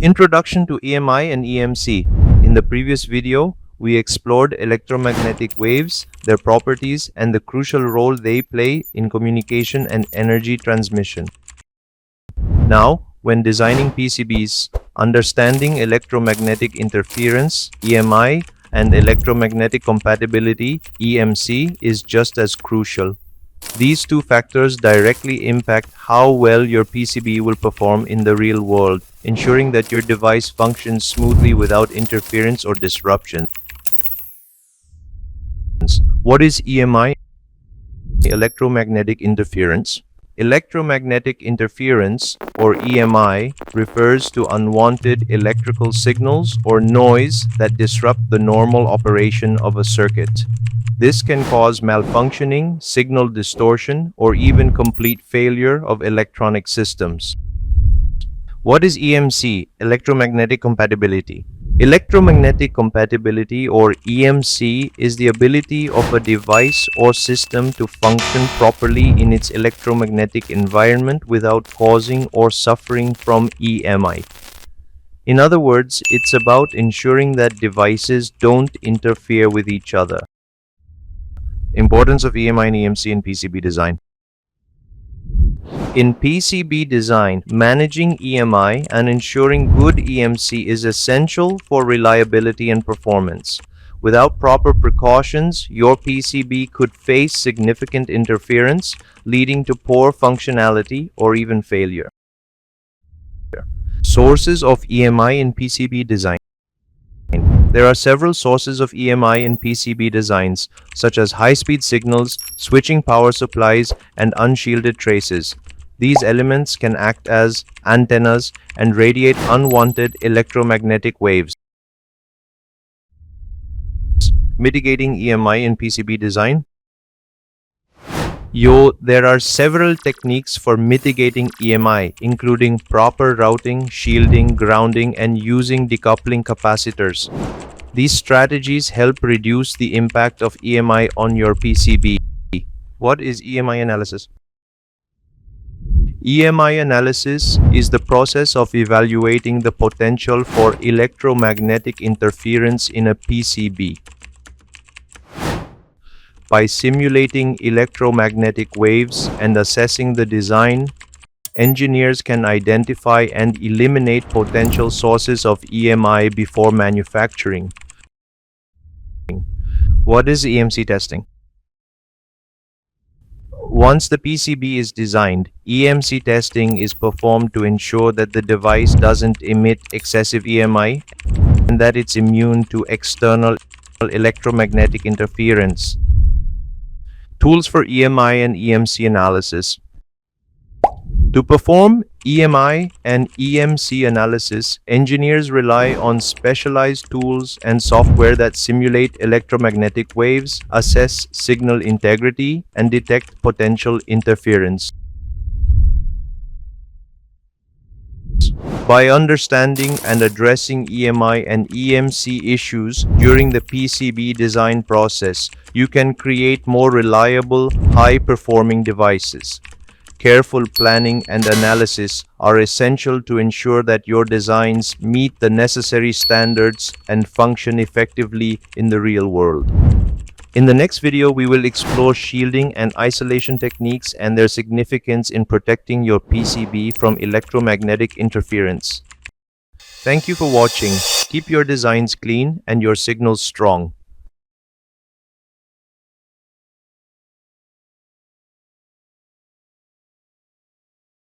Introduction to EMI and EMC. In the previous video, we explored electromagnetic waves, their properties, and the crucial role they play in communication and energy transmission. Now, when designing PCBs, understanding electromagnetic interference, EMI, and electromagnetic compatibility, EMC, is just as crucial. These two factors directly impact how well your PCB will perform in the real world, ensuring that your device functions smoothly without interference or disruption. What is EMI? Electromagnetic interference. Electromagnetic interference, or EMI, refers to unwanted electrical signals or noise that disrupt the normal operation of a circuit. This can cause malfunctioning, signal distortion, or even complete failure of electronic systems. What is EMC, electromagnetic compatibility? Electromagnetic compatibility, or EMC, is the ability of a device or system to function properly in its electromagnetic environment without causing or suffering from EMI. In other words, it's about ensuring that devices don't interfere with each other. Importance of EMI and EMC in PCB design. In PCB design, managing EMI and ensuring good EMC is essential for reliability and performance. Without proper precautions, your PCB could face significant interference, leading to poor functionality or even failure. Sources of EMI in PCB design. There are several sources of EMI in PCB designs, such as high-speed signals, switching power supplies, and unshielded traces. These elements can act as antennas and radiate unwanted electromagnetic waves. Mitigating EMI in PCB design. There are several techniques for mitigating EMI, including proper routing, shielding, grounding, and using decoupling capacitors. These strategies help reduce the impact of EMI on your PCB. What is EMI analysis? EMI analysis is the process of evaluating the potential for electromagnetic interference in a PCB. By simulating electromagnetic waves and assessing the design, engineers can identify and eliminate potential sources of EMI before manufacturing. What is EMC testing? Once the PCB is designed, EMC testing is performed to ensure that the device doesn't emit excessive EMI and that it's immune to external electromagnetic interference. Tools for EMI and EMC analysis. To perform EMI and EMC analysis, engineers rely on specialized tools and software that simulate electromagnetic waves, assess signal integrity, and detect potential interference. By understanding and addressing EMI and EMC issues during the PCB design process, you can create more reliable, high-performing devices. Careful planning and analysis are essential to ensure that your designs meet the necessary standards and function effectively in the real world. In the next video, we will explore shielding and isolation techniques and their significance in protecting your PCB from electromagnetic interference. Thank you for watching. Keep your designs clean and your signals strong.